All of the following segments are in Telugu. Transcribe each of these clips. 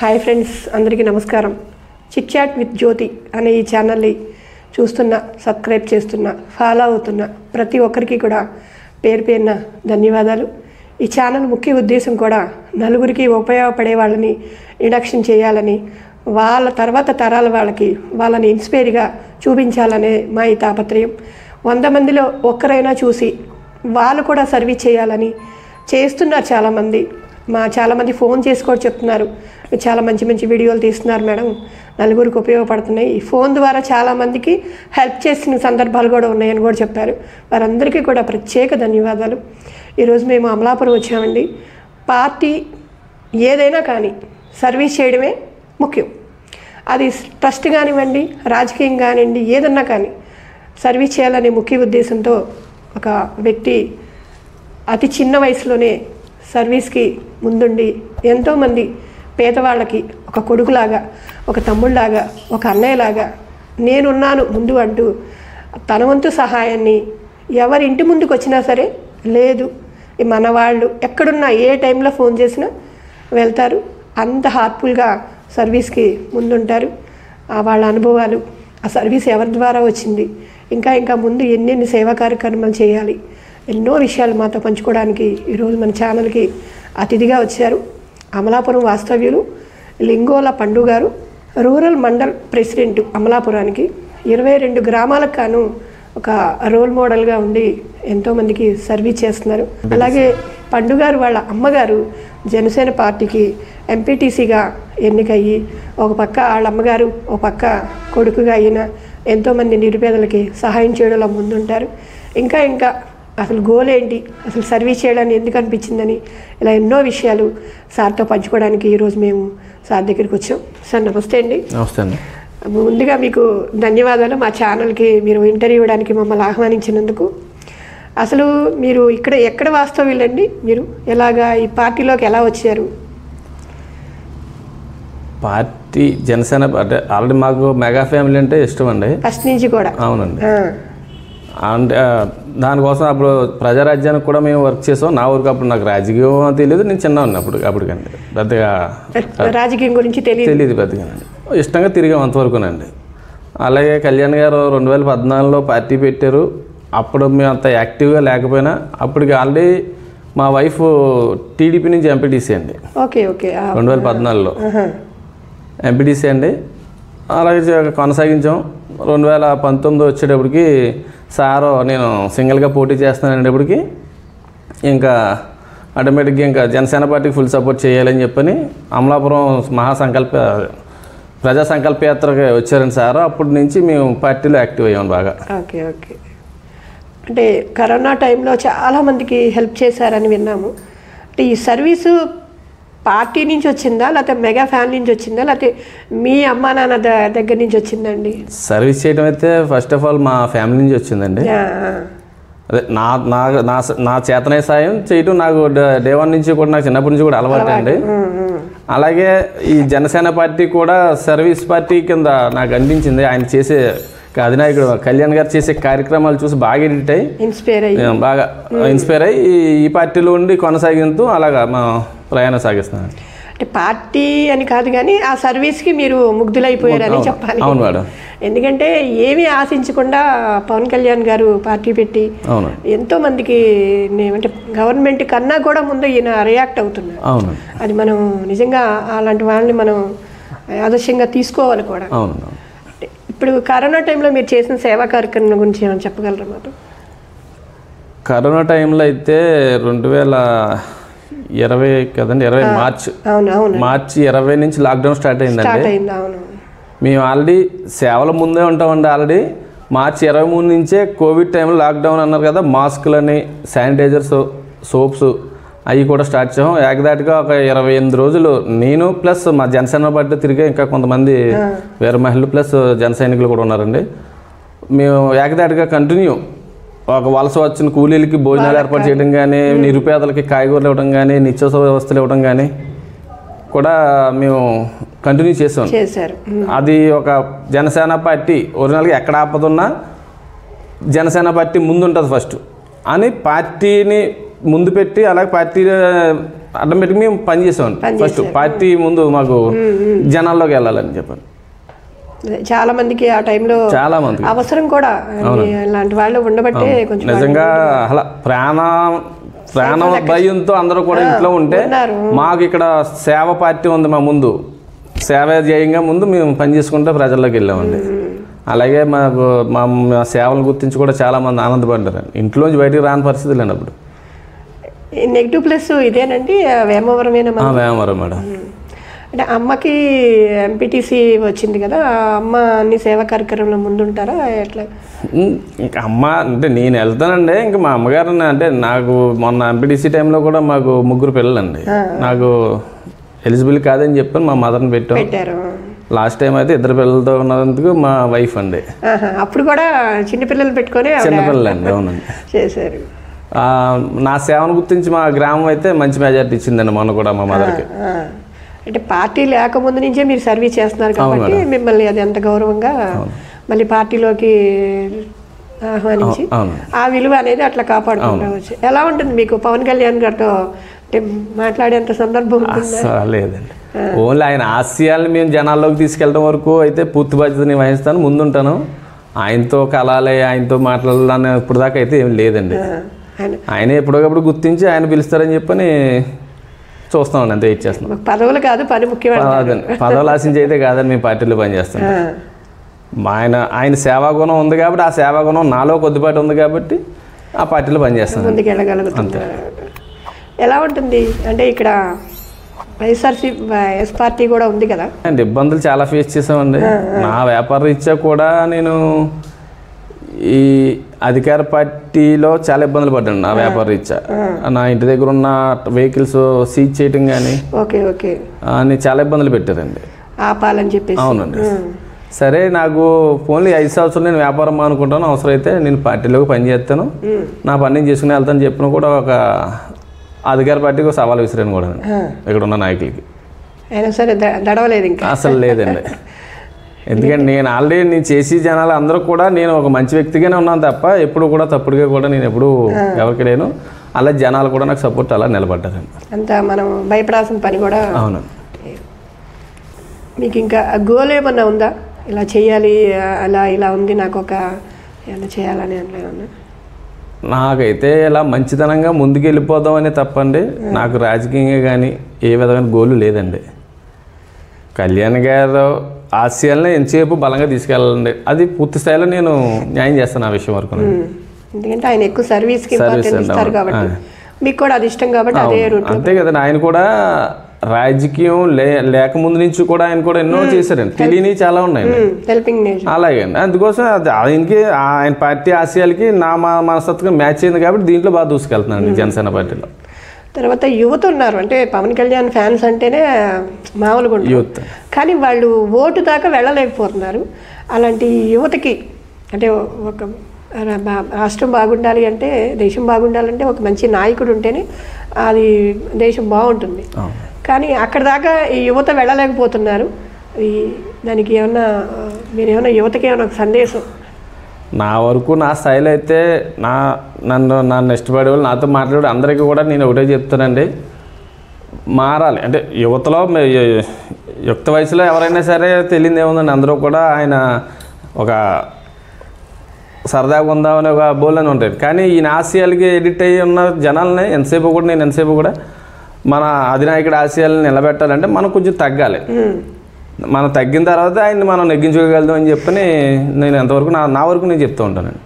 హాయ్ ఫ్రెండ్స్, అందరికీ నమస్కారం. చిట్ చాట్ విత్ జ్యోతి అనే ఈ ఛానల్ని చూస్తున్న, సబ్స్క్రైబ్ చేస్తున్న, ఫాలో అవుతున్న ప్రతి ఒక్కరికి కూడా పేరు పేరున ధన్యవాదాలు. ఈ ఛానల్ ముఖ్య ఉద్దేశం కూడా నలుగురికి ఉపయోగపడే వాళ్ళని ఇండక్షన్ చేయాలని, వాళ్ళ తర్వాత తరాల వాళ్ళని ఇన్స్పైర్గా చూపించాలనే మా ఈ తాపత్రయం. 100 మందిలో ఒక్కరైనా చూసి వాళ్ళు కూడా సర్వీస్ చేయాలని చేస్తున్నారు. చాలామంది ఫోన్ చేసి కూడా చెప్తున్నారు, చాలా మంచి మంచి వీడియోలు తీస్తున్నారు మేడం, నలుగురికి ఉపయోగపడుతున్నాయి. ఈ ఫోన్ ద్వారా చాలామందికి హెల్ప్ చేసిన సందర్భాలు కూడా ఉన్నాయని కూడా చెప్పారు. వారందరికీ కూడా ప్రత్యేక ధన్యవాదాలు. ఈరోజు మేము అమలాపురం వచ్చామండి. పార్టీ ఏదైనా కానీ సర్వీస్ చేయడమే ముఖ్యం. అది ట్రస్ట్ కానివ్వండి, రాజకీయం కానివ్వండి, ఏదన్నా కానీ సర్వీస్ చేయాలనే ముఖ్య ఉద్దేశంతో ఒక వ్యక్తి అతి చిన్న వయసులోనే సర్వీస్కి ముందుండి ఎంతోమంది పేదవాళ్ళకి ఒక కొడుకులాగా, ఒక తమ్ముళ్ళలాగా, ఒక అన్నయ్యలాగా నేనున్నాను ముందు అంటూ తన వంతు సహాయాన్ని ఎవరి ఇంటి ముందుకు వచ్చినా సరే, లేదు మన వాళ్ళు ఎక్కడున్నా ఏ టైంలో ఫోన్ చేసినా వెళ్తారు. అంత హార్ట్ఫుల్గా సర్వీస్కి ముందుంటారు. వాళ్ళ అనుభవాలు, ఆ సర్వీస్ ఎవరి ద్వారా వచ్చింది, ఇంకా ముందు ఎన్నెన్ని సేవా కార్యక్రమాలు చేయాలి, ఎన్నో విషయాలు మాతో పంచుకోవడానికి ఈరోజు మన ఛానల్కి అతిథిగా వచ్చారు. అమలాపురం వాస్తవ్యులు లింగోల పండు గారు, రూరల్ మండల్ ప్రెసిడెంట్ అమలాపురానికి. 22 గ్రామాలకు కాను ఒక రోల్ మోడల్గా ఉండి ఎంతోమందికి సర్వీస్ చేస్తున్నారు. అలాగే పండు గారు వాళ్ళ అమ్మగారు జనసేన పార్టీకి ఎంపీటీసీగా ఎన్నికయ్యి, ఒక పక్క వాళ్ళ అమ్మగారు, ఒక పక్క కొడుకుగా అయిన ఎంతోమంది నిరుపేదలకి సహాయం చేయడంలో ముందుంటారు. ఇంకా అసలు గోల్ ఏంటి, అసలు సర్వీస్ చేయడానికి ఎందుకు అనిపించిందని ఇలా ఎన్నో విషయాలు సార్తో పంచుకోవడానికి ఈరోజు మేము సార్ దగ్గరికి వచ్చాం. సార్ నమస్తే అండి. నమస్తే అండి. ముందుగా మీకు ధన్యవాదాలు. మా ఛానల్కి మీరు ఇంటర్వ్యూ ఇవ్వడానికి మమ్మల్ని ఆహ్వానించినందుకు. అసలు మీరు ఎక్కడ వాస్తవ్యులండి? మీరు ఎలాగా ఈ పార్టీలోకి ఎలా వచ్చారు? పార్టీ జనసేన అంటే ఆల్రెడీ మాకు మెగా ఫ్యామిలీ అంటే ఇష్టం అండి, ఫస్ట్ నుంచి కూడా. అవునండి. అంటే దానికోసం అప్పుడు ప్రజారాజ్యానికి కూడా మేము వర్క్ చేసాం. నా ఊరికి అప్పుడు నాకు రాజకీయం తెలియదు, నేను చిన్న ఉన్నా అప్పటికండి, పెద్దగా రాజకీయం గురించి తెలియదు పెద్దగా. ఇష్టంగా తిరిగాం అంతవరకునండి. అలాగే కళ్యాణ్ గారు 2014లో పార్టీ పెట్టారు. అప్పుడు మేము అంత యాక్టివ్గా లేకపోయినా, అప్పటికి ఆల్రెడీ మా వైఫ్ టీడీపీ నుంచి ఎంపీటీసీ అండి. 2014లో ఎంపీటీసీ అండి. అలాగే కొనసాగించాం. 2019 వచ్చేటప్పటికి సారు నేను సింగిల్గా పోటీ చేస్తాననేటప్పటికి ఇంకా ఆటోమేటిక్గా ఇంకా జనసేన పార్టీకి ఫుల్ సపోర్ట్ చేయాలని చెప్పని అమలాపురం ప్రజా సంకల్ప యాత్రకి వచ్చారండి సారు. అప్పటి నుంచి మేము పార్టీలో యాక్టివ్ అయ్యాం బాగా. ఓకే. అంటే కరోనా టైంలో చాలామందికి హెల్ప్ చేశారని విన్నాము. అంటే ఈ సర్వీసు పార్టీ నుంచి వచ్చిందా, లేకపోతే మెగా ఫ్యామిలీ నుంచి వచ్చిందా, లేకపోతే మీ అమ్మా నాన్న దగ్గర నుంచి వచ్చిందండి? సర్వీస్ చేయడం అయితే ఫస్ట్ ఆఫ్ ఆల్ మా ఫ్యామిలీ నుంచి వచ్చిందండి. అదే నా చేతనే సాయం చేయటం నాకు డే 1 నుంచి కూడా, నాకు చిన్నప్పటి నుంచి కూడా అలవాటు అండి. అలాగే ఈ జనసేన పార్టీ కూడా సర్వీస్ పార్టీ కింద నాకు అనిపించింది. ఆయన చేసే అధినాయకుడు కళ్యాణ్ గారు చేసే కార్యక్రమాలు చూసి బాగా ఎడిట్ అయ్యి ఇన్స్పైర్ అయ్యి ఈ పార్టీలో ఉండి కొనసాగిస్తూ అలాగా మా ప్రయాణం సాగిస్తున్నాను. అంటే పార్టీ అని కాదు కానీ ఆ సర్వీస్కి మీరు ముగ్ధులైపోయారని చెప్పాలి. అవును మేడం. ఎందుకంటే ఏమీ ఆశించకుండా పవన్ కళ్యాణ్ గారు పార్టీ పెట్టి ఎంతోమందికి, అంటే గవర్నమెంట్ కన్నా కూడా ముందు ఈయన రియాక్ట్ అవుతున్నారు. అవును. అది మనం నిజంగా అలాంటి వాళ్ళని మనం ఆదర్శంగా తీసుకోవాలి కూడా. అవును. ఇప్పుడు కరోనా టైంలో మీరు చేసిన సేవా కార్యక్రమం గురించి ఏమైనా చెప్పగలరా మాతో? కరోనా టైంలో అయితే 2020 కదండి, 20 మార్చి 20 నుంచి లాక్డౌన్ స్టార్ట్ అయిందండి. మేము ఆల్రెడీ సేవల ముందే ఉంటామండి. ఆల్రెడీ మార్చి 23 నుంచే కోవిడ్ టైంలో లాక్డౌన్ అన్నారు కదా, మాస్కులని, శానిటైజర్స్, సోప్స్ అవి కూడా స్టార్ట్ చేసాం. ఏకదాటిగా ఒక 28 రోజులు నేను ప్లస్ మా జనసేన పార్టీ తిరిగే ఇంకా కొంతమంది వేరే మహిళలు ప్లస్ జన సైనికులు కూడా ఉన్నారండి. మేము ఏకదాటిగా కంటిన్యూ ఒక వలస వచ్చిన కూలీలకి భోజనాలు ఏర్పాటు చేయడం కానీ, నిరుపేదలకి కాయగూరలు ఇవ్వడం కానీ, నిత్యావసర వస్తువులు ఇవ్వడం కానీ కూడా మేము కంటిన్యూ చేసారు. అది ఒక జనసేన పార్టీ ఒరిజినల్గా ఎక్కడ ఆపదున్నా జనసేన పార్టీ ముందు ఉంటుంది ఫస్ట్ అని పార్టీని ముందు పెట్టి, అలాగే పార్టీ ఆటోమేటిక్ మేము పని చేసామండి. ఫస్ట్ పార్టీ ముందు మాకు జనాల్లోకి వెళ్ళాలని చెప్పాను. చాలా మందికి ఆ టైంలో చాలా మంది అవసరం కూడా ఇలాంటి వాళ్ళు ఉండబట్టే కొంచెం నిజంగా అలా ప్రాణ భయంతో అందరూ కూడా ఇంట్లో ఉంటే మాకు ఇక్కడ సేవ పార్టీ ఉంది మా ముందు, సేవ చేయంగా ముందు మేము పని చేసుకుంటే ప్రజల్లోకి వెళ్ళామండి. అలాగే మాకు మా సేవలు గుర్తించి కూడా చాలామంది ఆనందపడ్డారు. ఇంట్లోంచి బయటికి రాని పరిస్థితులు అండి అప్పుడు. నెగిటివ్ ప్లస్ ఇదేనండి వేమవరమేనా? వేమవరం మేడం. అంటే అమ్మకి ఎంపీటీసీ వచ్చింది కదా, అమ్మ అన్ని సేవా కార్యక్రమంలో ముందుంటారా ఎట్లా? ఇంకా అమ్మ అంటే నేను వెళ్తానండి. ఇంకా మా అమ్మగారు అంటే నాకు మొన్న ఎంపీటీసీ టైంలో కూడా మాకు 3 పిల్లలండి. నాకు ఎలిజిబుల్ కాదని చెప్పని మా మదర్ని పెట్టారు. లాస్ట్ టైం అయితే 2 పిల్లలతో ఉన్నందుకు మా వైఫ్ అండి. అప్పుడు కూడా చిన్నపిల్లలు పెట్టుకొని చిన్నపిల్లలండి. అవునండి చేశారు. నా సేవను గుర్తించి మా గ్రామం అయితే మంచి మెజార్టీ ఇచ్చిందండి మొన్న కూడా మా మదర్కి. అంటే పార్టీ లేకముందు నుంచే మీరు సర్వీస్ చేస్తున్నారు కాబట్టి మిమ్మల్ని అది ఎంత గౌరవంగా మళ్ళీ పార్టీలోకి ఆహ్వానించి ఆ విలువ అనేది అట్లా కాపాడుకుంటావచ్చు. ఎలా ఉంటుంది మీకు పవన్ కళ్యాణ్ గారితో అంటే మాట్లాడేంత సందర్భం? లేదండి, ఓన్లీ ఆయన ఆశయాలను మేము జనాల్లోకి తీసుకెళ్ళడం వరకు అయితే పూర్తి బాధ్యతని వహిస్తాను, ముందుంటాను. ఆయనతో కలాలే, ఆయనతో మాట్లాడాలని ఇప్పుడు దాకా అయితే ఏం లేదండి. ఆయన ఎప్పటికప్పుడు గుర్తించి ఆయన పిలుస్తారని చెప్పని చూస్తామండి, అంతే వెయిట్ చేస్తున్నాం. పదవులు కాదు పని ముఖ్యమైన పదవులు ఆశించి అయితే కాదని మేము పార్టీలో పనిచేస్తాం. ఆయన సేవాగుణం ఉంది కాబట్టి, ఆ సేవాగుణం నాలో కొద్దిపాటి ఉంది కాబట్టి ఆ పార్టీలో పనిచేస్తాం, ముందుకు వెళ్ళగలుగుతుంది. ఎలా ఉంటుంది అంటే ఇక్కడ వైఎస్ పార్టీ కూడా ఉంది కదా అండి, ఇబ్బందులు చాలా ఫేస్ చేసామండి. నా వ్యాపార రీత్యా కూడా నేను ఈ అధికార పార్టీలో చాలా ఇబ్బందులు పడ్డాను. నా వ్యాపార రీత్యా నా ఇంటి దగ్గర ఉన్న వెహికల్స్ సీజ్ చేయటం కానీ అని చాలా ఇబ్బందులు పెట్టారండి, ఆపాలని చెప్పేసి. అవునండి. సరే, నాకు ఓన్లీ 5 సంవత్సరాలు నేను వ్యాపారం అనుకుంటాను, అవసరమైతే నేను పార్టీలోకి పనిచేస్తాను, నా పని నేను చేసుకుని వెళ్తాను చెప్పిన కూడా ఒక అధికార పార్టీకి సవాల్ విసిరాను కూడా ఇక్కడ ఉన్న నాయకులకి. అయినా సరే దడవలేదు ఇంకా అసలు లేదండి. ఎందుకంటే నేను ఆల్రెడీ నేను చేసి జనాలు అందరూ కూడా నేను ఒక మంచి వ్యక్తిగానే ఉన్నాను తప్ప ఎప్పుడు కూడా తప్పుడుగా కూడా నేను ఎప్పుడు ఎవరికి లేను. అలా జనాలు కూడా నాకు సపోర్ట్ అలా నిలబడ్డారండి. అంత మనం భయపడాల్సిన పని కూడా. అవును. మీకు ఇంకా గోల్ ఏమన్నా ఉందా, ఇలా చేయాలి అలా ఇలా ఉంది నాకు ఒక ఏమన్నా చేయాలని అన్నా? నాకైతే ఇలా మంచితనంగా ముందుకు వెళ్ళిపోదామని తప్పండి, నాకు రాజకీయంగా కానీ ఏ విధమైన గోలు లేదండి. కళ్యాణ్ గారు ఆశయాలని ఎంతసేపు బలంగా తీసుకెళ్ళాలండి, అది పూర్తి స్థాయిలో నేను న్యాయం చేస్తాను ఆ విషయం వరకు. ఎందుకంటే ఆయన ఎక్కువ సర్వీస్కి ఇంపార్టెన్స్ ఇస్తారు కాబట్టి, మీకు కూడా అది ఇష్టం కాబట్టి అదే రూట్. అంతే కదండి. ఆయన కూడా రాజకీయం లేకముందు నుంచి కూడా ఆయన కూడా ఎన్నో చేశారండి, తెలియని చాలా ఉన్నాయండి, హెల్పింగ్ నేచర్. అలాగే అండి. అందుకోసం ఆయనకి ఆయన పార్టీ ఆశయాలకి నా మనస్తత్వం మ్యాచ్ అయింది కాబట్టి దీంట్లో బాగా దూసుకెళ్తున్నాను జనసేన పార్టీలో. తర్వాత యువత ఉన్నారు, అంటే పవన్ కళ్యాణ్ ఫ్యాన్స్ అంటేనే మామూలుగా యూత్, కానీ వాళ్ళు ఓటు దాకా వెళ్ళలేకపోతున్నారు. అలాంటి యువతకి అంటే ఒక రాష్ట్రం బాగుండాలి అంటే, దేశం బాగుండాలంటే ఒక మంచి నాయకుడు ఉంటేనే అది దేశం బాగుంటుంది. కానీ అక్కడ దాకా ఈ యువత వెళ్ళలేకపోతున్నారు. దానికి ఏమన్నా మీరేమన్నా యువతకి ఏమైనా ఒక సందేశం? నా వరకు నా స్థాయిలో అయితే నన్ను ఇష్టపడే వాళ్ళు నాతో మాట్లాడే అందరికీ కూడా నేను ఒకటే చెప్తానండి, మారాలి. అంటే యువతలో యుక్త వయసులో ఎవరైనా సరే తెలియదు ఏముందండి, అందరూ కూడా ఆయన ఒక సరదాగా ఉందామని ఒక బోల్ అని ఉంటుంది. కానీ ఈ ఆశయాలకి ఎడిట్ అయ్యి ఉన్న జనాలని నేను ఎంతసేపు కూడా మన అధినాయకుడి ఆశయాలను నిలబెట్టాలంటే మనం కొంచెం తగ్గాలి. మనం తగ్గిన తర్వాత ఆయన్ని మనం నెగ్గించుకోగలుగుతాం అని చెప్పని నేను ఎంతవరకు నా వరకు నేను చెప్తూ ఉంటానండి.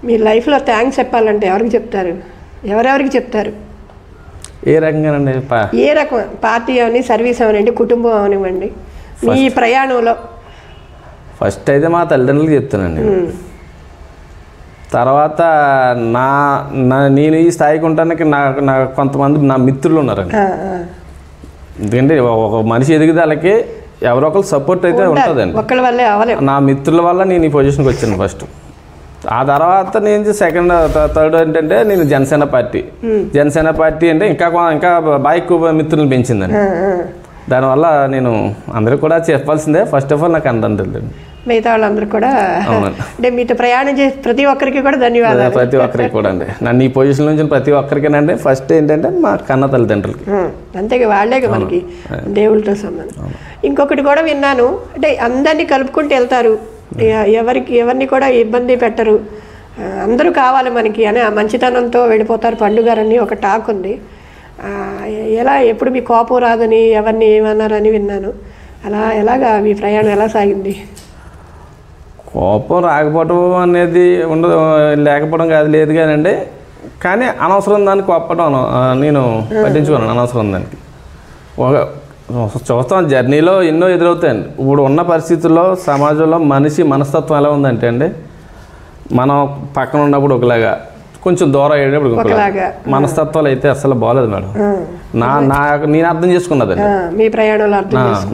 మీ లైఫ్లో థ్యాంక్స్ చెప్పాలంటే ఎవరికి చెప్తారు, ఎవరెవరికి చెప్తారు? ఏ రకంగానండి? ఏ రకం పార్టీ అవని, సర్వీస్ అవనండి, కుటుంబం అవనివ్వండి, మీ ప్రయాణంలో? ఫస్ట్ అయితే మా తల్లిదండ్రులకు చెప్తానండి. తర్వాత నేను ఈ స్థాయికి ఉండడానికి నాకు కొంతమంది నా మిత్రులు ఉన్నారండి. ఎందుకంటే ఒక మనిషి ఎదుగుదలకి ఎవరో ఒకరు సపోర్ట్ అయితే ఉంటుందండి. ఒక్కళ్ళ వల్లే అవ్వలేదు. నా మిత్రుల వల్ల నేను ఈ పొజిషన్కి వచ్చాను ఫస్ట్. ఆ తర్వాత నేను సెకండ్ థర్డ్ ఏంటంటే నేను జనసేన పార్టీ అంటే ఇంకా బాగా ఎక్కువ మిత్రులను పెంచిందండి. దానివల్ల నేను అందరికీ కూడా చెప్పాల్సిందే, ఫస్ట్ ఆఫ్ ఆల్ నాకు అందండి. మిగతా వాళ్ళందరూ కూడా అంటే మీతో ప్రయాణం చేసి ప్రతి ఒక్కరికి కూడా ధన్యవాదాలు. ప్రతి ఒక్కరికి కూడా అండి, నన్ను ఈ పొజిషన్ నుంచి ప్రతి ఒక్కరికేనండి. ఫస్ట్ ఏంటంటే మా కన్న తల్లిదండ్రులకి, అంతేగా వాళ్ళే మనకి దేవుళ్ళతో సంబంధం. ఇంకొకటి కూడా విన్నాను, అంటే అందరినీ కలుపుకుంటూ వెళ్తారు, ఎవరిని కూడా ఇబ్బంది పెట్టరు, అందరూ కావాలి మనకి అని ఆ మంచితనంతో వెళ్ళిపోతారు పండుగారని ఒక టాక్ ఉంది. ఎలా ఎప్పుడు మీ కోపం రాదని ఎవరిని ఏమన్నారని విన్నాను. ఎలాగా మీ ప్రయాణం ఎలా సాగింది? కోపం రాకపోవడం అనేది ఉండదు, లేకపోవడం కాదు, లేదు కానండి. కానీ అనవసరం దానికి కోపడం నేను పట్టించుకోను. అనవసరం దానికి చూస్తాం, జర్నీలో ఎన్నో ఎదురవుతాయండి. ఇప్పుడు ఉన్న పరిస్థితుల్లో సమాజంలో మనిషి మనస్తత్వం ఎలా ఉందంటే అండి, మనం పక్కన ఉన్నప్పుడు ఒకలాగా, కొంచెం దూరం అయ్యేటప్పుడు ఒకలాగా మనస్తత్వాలు అయితే అసలు బాగలేదు మేడం. నేను అర్థం చేసుకున్నదండి మీ ప్రయాణంలో,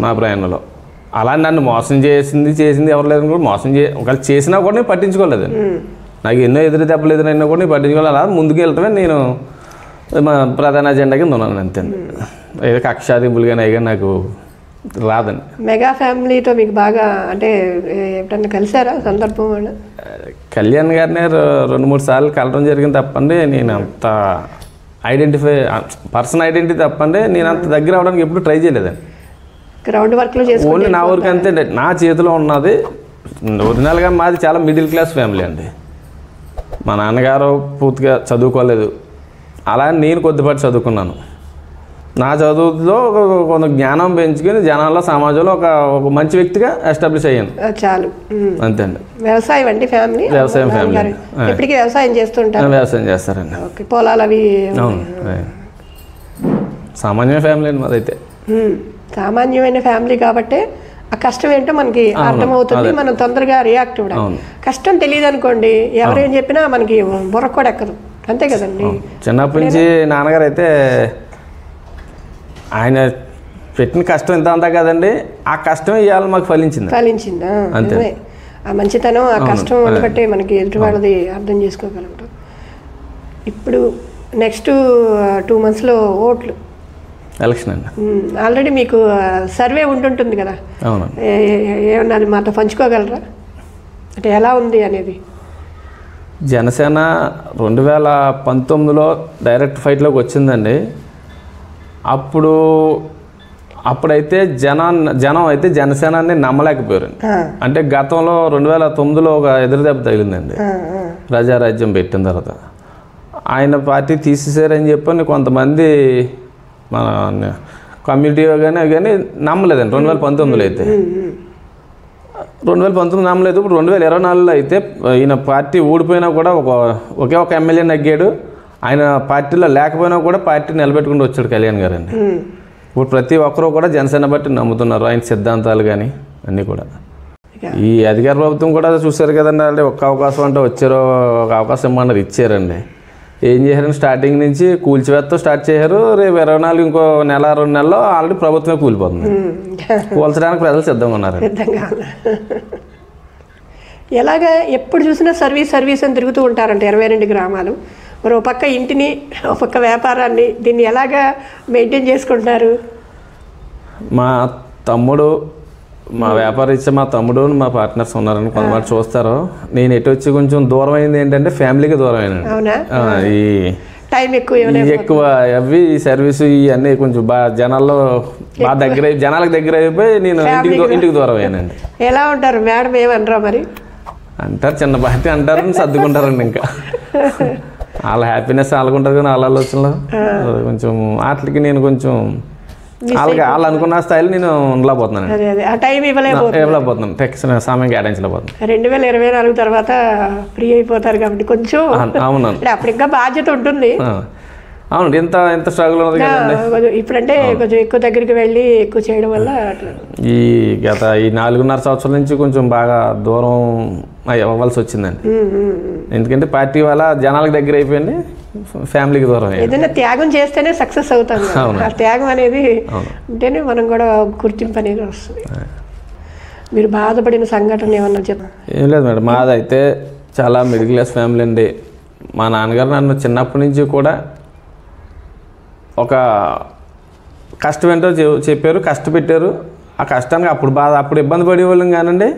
నా ప్రయాణంలో. అలా నన్ను మోసం చేసింది ఎవరు లేదు కూడా, మోసం ఒకవేళ చేసినా కూడా నేను పట్టించుకోలేదండి. నాకు ఎన్నో ఎదురు దెబ్బలు ఎదురైనా కూడా నేను పట్టించుకోలేదు. అలా ముందుకు వెళ్తామే నేను మా ప్రధాన అజెండా కింద ఉన్నాను అంతే. ఏదో కక్షాదింపులు కానీ అవి కానీ నాకు రాదండి. మెగా ఫ్యామిలీతో మీకు బాగా అంటే ఎప్పుడన్నా కలిసారా సందర్భం? వాళ్ళు కళ్యాణ్ గారిని 2-3 సార్లు కలవడం జరిగింది తప్పండి. నేను అంత పర్సన్ ఐడెంటిటీ తప్పండి, నేను అంత దగ్గర అవడానికి ఎప్పుడు ట్రై చేయలేదండి. గ్రౌండ్ వర్క్లో ఓన్లీ నా ఊరికి అంతే. నా చేతిలో ఉన్నది ఒరిజినల్గా మాది చాలా మిడిల్ క్లాస్ ఫ్యామిలీ అండి. మా నాన్నగారు పూర్తిగా చదువుకోలేదు, అలా నేను కొద్దిపాటి చదువుకున్నాను. నా చదువులో కొంత జ్ఞానం పెంచుకొని జనాల్లో సమాజంలో ఒక మంచి వ్యక్తిగా ఎస్టాబ్లిష్ అయ్యాను. చాలు, అంతే అండి. వ్యవసాయం అండి ఫ్యామిలీ? వ్యవసాయం ఫ్యామిలీ. ఇప్పటికీ వ్యవసాయం చేస్తుంటారు? వ్యవసాయం చేస్తారండి. ఓకే, పొలాలు అవి? అవును, సామాన్య ఫ్యామిలీ అండి మాదైతే. సామాన్యమైన ఫ్యామిలీ కాబట్టి ఆ కష్టం ఏంటో మనకి అర్థమవుతుంది, మనం తొందరగా రియాక్ట్ అవ్వడం. కష్టం తెలియదు అనుకోండి, ఎవరేం చెప్పినా మనకి బుర్ర కూడా ఎక్కదు, అంతే కదండి. చిన్నప్పటి నుంచి నాన్నగారు అయితే ఆయన పెట్టిన కష్టం ఇంత అంతా కదండి, ఆ కష్టం ఇవాళ మాకు ఫలించిందా? అంతే. ఆ మంచితనం, ఆ కష్టం బట్టి మనకి ఎదుటి వాళ్ళది అర్థం చేసుకోగలుగుతాం. ఇప్పుడు నెక్స్ట్ 2 monthsలో ఓట్లు, ఎలక్షన్ అండి. ఆల్రెడీ మీకు సర్వే ఉంటుంటుంది కదా, ఏమన్నా అది మాతో పంచుకోగలరా? అంటే ఎలా ఉంది అనేది. జనసేన 2019లో డైరెక్ట్ ఫైట్లోకి వచ్చిందండి. అప్పుడైతే జనం అయితే జనసేనాన్ని నమ్మలేకపోయారు. అంటే గతంలో 2009లో ఒక ఎదురుదెబ్బ తగిలిందండి, ప్రజారాజ్యం పెట్టిన తర్వాత. ఆయన పార్టీ తీసేసారని చెప్పని కొంతమంది మన కమ్యూనిటీ కానీ నమ్మలేదండి 2019లో అయితే. 2019 నమ్మలేదు. ఇప్పుడు 2024లో అయితే ఈయన పార్టీ ఊడిపోయినా కూడా ఒకే ఒక ఎమ్మెల్యే నగ్గాడు. ఆయన పార్టీలో లేకపోయినా కూడా పార్టీ నిలబెట్టుకుంటూ వచ్చాడు కళ్యాణ్ గారు అండి. ఇప్పుడు ప్రతి ఒక్కరూ కూడా జనసేన బట్టి నమ్ముతున్నారు, ఆయన సిద్ధాంతాలు కానీ అన్నీ కూడా. ఈ అధికార ప్రభుత్వం కూడా చూశారు కదండి, అంటే ఒక్క అవకాశం అంటే వచ్చారో, ఒక అవకాశం ఇమ్మన్నారు, ఇచ్చారండి. ఏం చేశారంటే స్టార్టింగ్ నుంచి కూల్చివేత్తో స్టార్ట్ చేశారు. రేపు 24 ఇంకో 1-2 నెలల్లో ఆల్రెడీ ప్రభుత్వమే కూలిపోతుంది. కూల్చడానికి ప్రజలు సిద్ధంగా ఉన్నారు. ఎలాగా ఎప్పుడు చూసినా సర్వీస్ అని తిరుగుతూ ఉంటారంట 22 గ్రామాలు. మరి ఒక పక్క ఇంటిని, ఒక పక్క వ్యాపారాన్ని, దీన్ని ఎలాగా మెయింటైన్ చేసుకుంటున్నారు? మా తమ్ముడు, మా వ్యాపారీత్యా మా తమ్ముడు, మా పార్ట్నర్స్ ఉన్నారని కొంతమంది చూస్తారు. నేను ఎటు వచ్చి కొంచెం దూరం అయింది ఏంటంటే ఫ్యామిలీకి దూరం అయినాను. ఈ టైం ఎక్కువ అవి సర్వీసు ఇవన్నీ కొంచెం బాగా జనాలకు దగ్గర అయిపోయి నేను ఇంటికి దూరం అయ్యానండి. ఎలా ఉంటారు మేడం? ఏమనరా మరి? అంటారు, చిన్న పార్టీ అంటారని సర్దుకుంటారండి. ఇంకా వాళ్ళ హ్యాపీనెస్ వాళ్ళకుంటుంది, కానీ వాళ్ళ ఆలోచనలో కొంచెం వాటికి నేను కొంచెం వాళ్ళు అనుకున్న స్థాయిలో నేను ఉండలేకపోతున్నాను, ఇవ్వలేకపోతున్నాను, సమయం కేటాయించలేకపోతున్నాను. 2024 తర్వాత ఫ్రీ అయిపోతారు కాబట్టి కొంచెం. అవునండి, అప్పుడు ఇంకా బాధ్యత ఉంటుంది. అవును, ఎంత స్ట్రగుల్ ఉన్నది కదండి. ఇప్పుడంటే కొంచెం ఎక్కువ దగ్గరికి వెళ్ళి ఎక్కువ చేయడం వల్ల ఈ 4.5 సంవత్సరాల నుంచి కొంచెం బాగా దూరం అవ్వాల్సి వచ్చిందండి. ఎందుకంటే పార్టీ వల్ల జనాలకు దగ్గర అయిపోయింది, ఫ్యామిలీకి దూరం. ఏదైనా త్యాగం చేస్తేనే సక్సెస్ అవుతాం. ఆ త్యాగం అనేది ఉంటేనే మనం కూడా గుర్తింపు అనేది వస్తుంది. మీరు బాధపడిన సంఘటన ఏమన్నా చెప్పండి. ఏం లేదు మేడం, మాదైతే చాలా మిడిల్ క్లాస్ ఫ్యామిలీ అండి. మా నాన్నగారు నన్ను చిన్నప్పటి నుంచి కూడా ఒక కష్టం ఏంటో చెప్పారు, కష్టపెట్టారు. ఆ కష్టానికి అప్పుడు ఇబ్బంది పడేవాళ్ళం కానండి,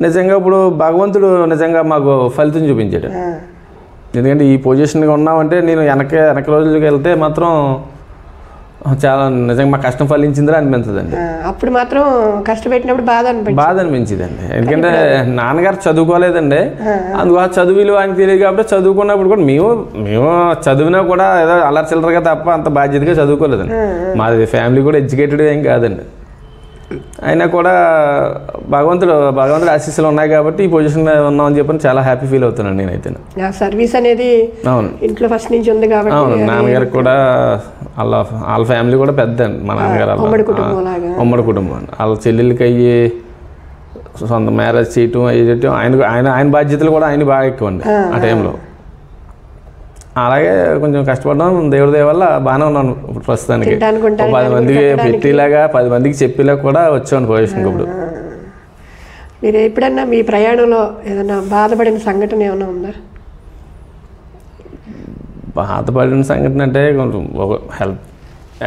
నిజంగా ఇప్పుడు భగవంతుడు నిజంగా మాకు ఫలితం చూపించాడు. ఎందుకంటే ఈ పొజిషన్గా ఉన్నామంటే నేను వెనక రోజులకి వెళ్తే మాత్రం చాలా నిజంగా మా కష్టం ఫలించిందిరా అనిపించదండి. అప్పుడు మాత్రం కష్టపెట్టినప్పుడు బాధ అనిపించిందండి. ఎందుకంటే నాన్నగారు చదువుకోలేదండి, అందువల్ల చదువులు ఆయనకి తెలియదు కాబట్టి చదువుకున్నప్పుడు కూడా మేము చదివినా కూడా ఏదో అల్లరి చిల్లరగా తప్ప అంత బాధ్యతగా చదువుకోలేదండి. మాది ఫ్యామిలీ కూడా ఎడ్యుకేటెడ్ ఏం కాదండి. అయినా కూడా భగవంతుడు ఆశీస్సులు ఉన్నాయి కాబట్టి ఈ పొజిషన్లో ఉన్నామని చెప్పని చాలా హ్యాపీ ఫీల్ అవుతున్నాను నేనైతే. సర్వీస్ అనేది అవును ఇంట్లో ఫస్ట్ నుంచి ఉంది కాబట్టి. అవును, నాన్నగారికి కూడా వాళ్ళ ఫ్యామిలీ కూడా పెద్ద అండి. మా నాన్నగారు ఉమ్మడి కుటుంబం అండి. వాళ్ళ చెల్లెలకి అయ్యి సొంత మ్యారేజ్ చేయటం అయ్యేటం ఆయన బాధ్యతలు కూడా ఆయన బాగా ఎక్కువ అండి ఆ టైంలో. అలాగే కొంచెం కష్టపడడం దేవుడి దయ వల్ల బాగానే ఉన్నాను ఇప్పుడు ప్రస్తుతానికి. 10 మందికి పెట్టేలాగా 10 మందికి చెప్పేలా కూడా వచ్చాను పొజిషన్కి ఇప్పుడు. మీరు ఎప్పుడన్నా మీ ప్రయాణంలో ఏదైనా బాధపడిన సంఘటన ఏమైనా ఉందా? బాధపడిన సంఘటన అంటే కొంచెం ఒక హెల్త్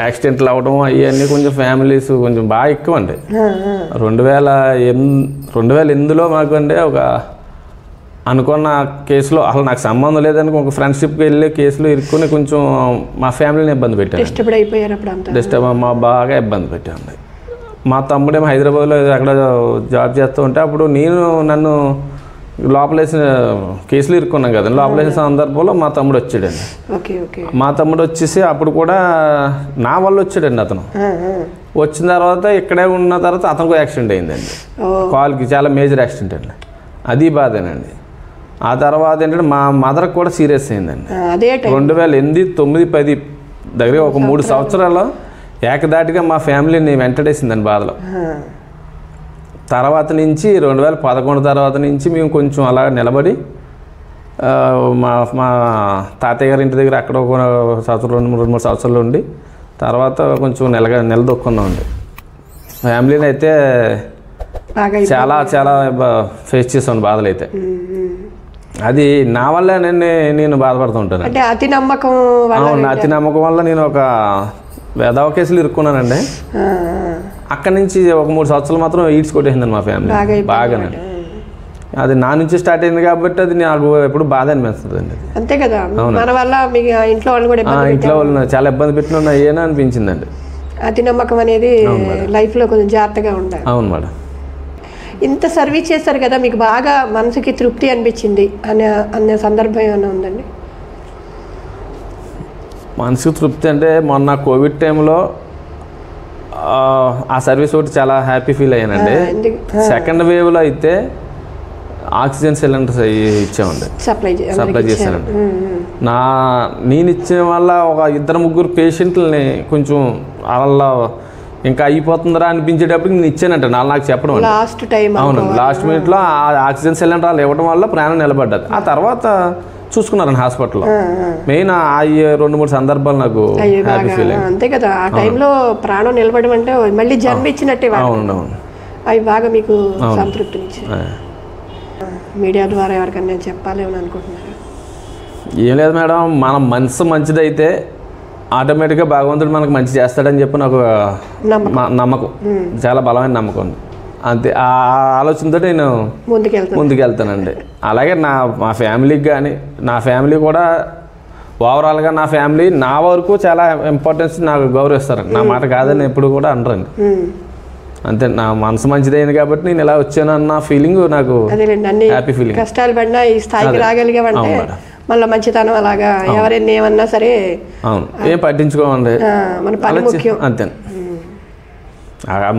యాక్సిడెంట్లు అవ్వడం అవన్నీ కొంచెం ఫ్యామిలీస్ కొంచెం బాగా ఎక్కువ అండి. 2008లో మాకు అంటే ఒక అనుకున్న కేసులో అసలు నాకు సంబంధం లేదని ఒక ఫ్రెండ్షిప్కి వెళ్ళే కేసులో ఇరుక్కుని కొంచెం మా ఫ్యామిలీని ఇబ్బంది పెట్టాను. డిస్టర్బ్ బాగా ఇబ్బంది పెట్టాను. మా తమ్ముడేమో హైదరాబాద్లో అక్కడ జాబ్ చేస్తూ ఉంటే అప్పుడు నన్ను లోపలేసిన కేసులు ఇరుక్కున్నాం కదండి. లోపలేసిన సందర్భంలో మా తమ్ముడు వచ్చాడండి. మా తమ్ముడు వచ్చేసి అప్పుడు కూడా నా వల్ల వచ్చాడండి. అతను వచ్చిన తర్వాత ఇక్కడే ఉన్న తర్వాత అతనికి యాక్సిడెంట్ అయిందండి. కాల్కి చాలా మేజర్ యాక్సిడెంట్ అండి. అది బాధేనండి. ఆ తర్వాత ఏంటంటే మా మదర్కి కూడా సీరియస్ అయిందండి. 2008, 9, 10 దగ్గర ఒక 3 సంవత్సరాలు ఏకదాటిగా మా ఫ్యామిలీని వెంటడేసిందండి బాధలో. తర్వాత నుంచి 2011 తర్వాత నుంచి మేము కొంచెం అలా నిలబడి మా తాతయ్య గారి ఇంటి దగ్గర అక్కడ ఒక సంవత్సరం 2-3 సంవత్సరాలు ఉండి తర్వాత కొంచెం నిలదొక్కున్నామండి. ఫ్యామిలీని అయితే చాలా ఫేస్ చేసాను బాధలు అయితే. అది నా వల్ల నేను బాధపడుతూ ఉంటాను. అంటే అతి నమ్మకం వల్ల నేను ఒక వేదవ కేసులు ఇరుక్కున్నానండి. అక్కడి నుంచి ఒక 3 సంవత్సరాలు మాత్రం ఈడ్స్ కొట్టేసిందండి మా ఫ్యామిలీ బాగానండి. అది నా నుంచి స్టార్ట్ అయింది కాబట్టి అది నాకు ఎప్పుడు బాధ అనిపిస్తుంది అండి. అంతే కదా, మన వల్ల ఇంట్లో వాళ్ళు కూడా చాలా ఇబ్బంది పెట్టిన ఏనా అనిపించిందండి. అతి నమ్మకం అనేది లైఫ్లో కొంచెం జాగ్రత్తగా ఉండాలి. అవును మేడం. ఇంత సర్వీస్ చేస్తారు కదా, మీకు బాగా మనసుకి తృప్తి అనిపించింది అనే సందర్భం ఏమైనా ఉందండి? మనసుకు తృప్తి అంటే మొన్న కోవిడ్ టైంలో ఆ సర్వీస్ ఒకటి చాలా హ్యాపీ ఫీల్ అయ్యానండి. సెకండ్ వేవ్లో అయితే ఆక్సిజన్ సిలిండర్స్ ఇచ్చామండి, సప్లై చేశానండి. నేను ఇచ్చిన వల్ల ఒక 2-3 పేషెంట్లని కొంచెం వాళ్ళ ఇంకా అయిపోతుందిరా అనిపించేటప్పుడు నేను ఇచ్చానంట నాకు చెప్పడం. అవును, లాస్ట్ మినిట్లో ఆక్సిజన్ సిలిండర్ వాళ్ళు ఇవ్వడం వల్ల ప్రాణం నిలబడ్డది. ఆ తర్వాత చూసుకున్నారండి హాస్పిటల్లో. మెయిన్ ఆ 2-3 సందర్భాలు నాకు హ్యాపీ ఫీల్ అయ్యింది. అంతే కదా, ఆ టైంలో ప్రాణం నిలబడడం అంటే మళ్ళీ జన్మ ఇచ్చినట్టే. అవును, అవి బాగా మీకు సంతృప్తినిచ్చాయి. మీడియా ద్వారా ఎవరికన్నా చెప్పాలేమని అనుకుంటున్నారా? ఏం లేదు మేడం, మన మనసు మంచిదైతే ఆటోమేటిక్గా భగవంతుడు మనకు మంచి చేస్తాడని చెప్పి నాకు నమ్మకం, చాలా బలమైన నమ్మకం. అంతే, ఆ ఆలోచనతో నేను ముందుకెళ్తానండి. అలాగే మా ఫ్యామిలీకి కానీ, నా ఫ్యామిలీ కూడా ఓవరాల్గా నా ఫ్యామిలీ నా వరకు చాలా ఇంపార్టెన్స్ నాకు గౌరవిస్తారండి. నా మాట కాదని ఎప్పుడు కూడా అనరండి. అంతే, నా మనసు మంచిదైంది కాబట్టి నేను ఇలా వచ్చాను అన్న ఫీలింగ్ నాకు హ్యాపీ ఫీలింగ్. కష్టాలు పడినా ఈ స్థాయికి రాగలిగామంటే మళ్ళీ మంచితనం. అలాగా ఎవరైనా ఏమన్నా సరే అవును, ఏం పట్టించుకోమండి, మన పని ముఖ్యం. అంతే,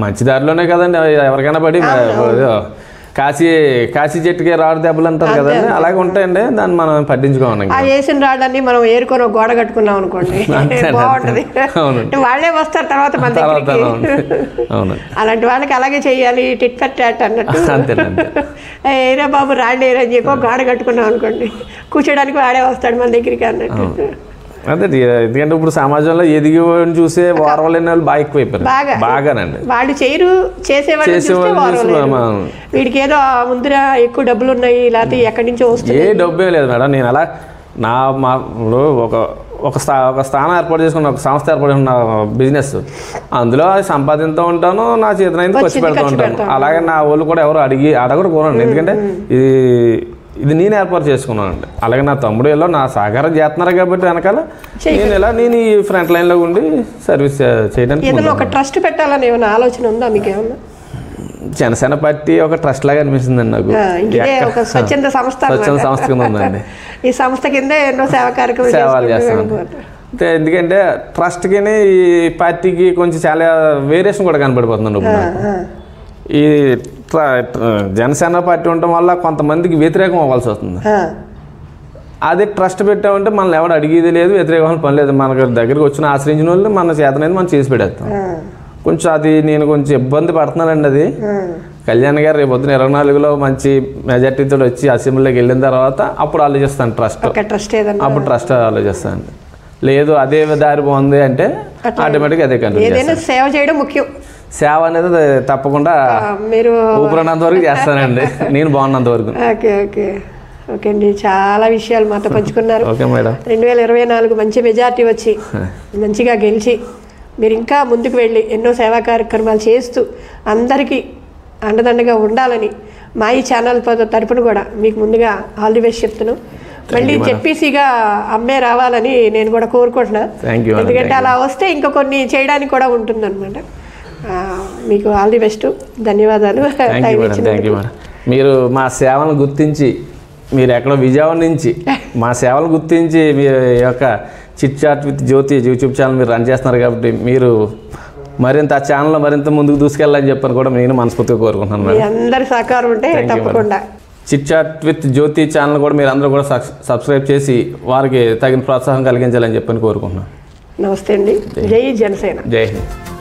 మంచి దారిలోనే కదండి ఎవరికైనా పడి కాశీ చెట్టుకి రాడు దెబ్బలు అంటారు కదండి, అలాగే ఉంటాయండి. దాన్ని మనం పట్టించుకోవాలి. ఆ వేసిన రాళ్ళని మనం ఏరుకొని గోడ కట్టుకున్నాం అనుకోండి, బాగుంటది. వాళ్ళే వస్తారు తర్వాత మన దగ్గరికి. అలాంటి వాళ్ళకి అలాగే చెయ్యాలి, టిట్ ఫర్ టాట్ అన్నట్టు. ఏరా బాబు రాళ్ళు ఏరని చెప్పి గోడ కట్టుకున్నాం అనుకోండి, కూర్చోడానికి వాడే వస్తాడు మన దగ్గరికి అన్నట్టు. అదే, ఎందుకంటే ఇప్పుడు సమాజంలో ఎదిగి చూసే వారవలేని వాళ్ళు బాగా ఎక్కువైపోయారు. బాగానండి, వాళ్ళు చేయరు, చేసేవాళ్ళు. వీడికి ఏదో ముందర ఎక్కువ డబ్బులు ఉన్నాయి, లేకపోతే ఎక్కడి నుంచో వస్తాయి. ఏ డబ్బే లేదు మేడం. నేను అలా ఒక స్థానం ఏర్పాటు చేసుకున్న, ఒక సంస్థ ఏర్పాటు చేసుకున్న బిజినెస్, అందులో సంపాదిస్తూ ఉంటాను, నా చేతనైంది ఖర్చు పెడుతూ ఉంటాను. అలాగే నా వాళ్ళు కూడా ఎవరు అడగరు కోరండి, ఎందుకంటే ఇది నేను ఏర్పాటు చేసుకున్నానండి. అలాగే నా తమ్ముడు ఇలా నా సహకారం చేస్తున్నారు కాబట్టి వెనకాల నేను ఈ ఫ్రంట్ లైన్లో ఉండి సర్వీస్ చేయడానికి. ఒక ట్రస్ట్ పెట్టాలని ఏమైనా ఆలోచన ఉందా మీకు? ఏమన్నా జనసేన పార్టీ ఒక ట్రస్ట్ లాగా అనిపిస్తుందండి నాకు. స్వచ్ఛంద సంస్థ కింద ఉందండి. ఈ సంస్థ కింద ఎన్నో సేవలు చేస్తాను. అంటే ఎందుకంటే ట్రస్ట్కి ఈ పార్టీకి కొంచెం చాలా వేరియేషన్ కూడా కనపడిపోతుందండి. ఈ జనసేన పార్టీ ఉండటం వల్ల కొంతమందికి వ్యతిరేకం అవ్వాల్సి వస్తుంది. అదే ట్రస్ట్ పెట్టామంటే మనల్ని ఎవరు అడిగేది లేదు, వ్యతిరేకం పని లేదు. మనకు దగ్గరికి వచ్చిన ఆశ్రయించిన వాళ్ళు మన చేతనైతే మనం చేసి పెడతాం. కొంచెం అది నేను కొంచెం ఇబ్బంది పడుతున్నానండి. అది కళ్యాణ్ గారు రేపు పొద్దున 24లో మంచి మెజార్టీతో వచ్చి అసెంబ్లీలోకి వెళ్ళిన తర్వాత అప్పుడు ఆలోచిస్తాను ట్రస్ట్, అప్పుడు ట్రస్ట్ ఆలోచిస్తాను. లేదు అదే దారి బాగుంది అంటే ఆటోమేటిక్గా అదే కంటిన్యూ. సేవ చేయడం ముఖ్యం. సేవ అనేది తప్పకుండా మీరు ఊపిరినంత వరకు చేస్తానండి, నేను బాగున్నంత వరకు. ఓకే ఓకే ఓకే అండి, చాలా విషయాలు మాతో పంచుకున్నారు. Okay madam. 2024 మంచి మెజార్టీ వచ్చి మంచిగా గెలిచి మీరు ఇంకా ముందుకు వెళ్ళి ఎన్నో సేవా కార్యక్రమాలు చేస్తూ అందరికీ అండదండగా ఉండాలని మా ఈ ఛానల్ తరపున కూడా మీకు ముందుగా ఆల్ ది బెస్ట్ చెప్తున్నాను. మళ్ళీ జెడ్పీసీగా అమ్మే రావాలని నేను కూడా కోరుకుంటున్నా. ఎందుకంటే అలా వస్తే ఇంకా కొన్ని చేయడానికి కూడా ఉంటుందన్నమాట. మీకు ఆల్ ది బెస్ట్, ధన్యవాదాలు. మీరు మా సేవలను గుర్తించి, మీరు ఎక్కడో విజయవాడ నుంచి మా సేవలు గుర్తించి మీ యొక్క chit chat with Jyothi YouTube channel మీరు రన్ చేస్తున్నారు కాబట్టి మీరు మరింత ఆ ఛానల్లో మరింత ముందుకు దూసుకెళ్ళాలని చెప్పని కూడా నేను మనస్ఫూర్తిగా కోరుకుంటున్నాను. అందరి సహకారం ఉంటే తప్పకుండా chit chat with Jyothi channel కూడా మీరు అందరూ కూడా సబ్స్క్రైబ్ చేసి వారికి తగిన ప్రోత్సాహం కలిగించాలని చెప్పని కోరుకుంటున్నాను. నమస్తే అండి. జై జనసేన. జై హింద్.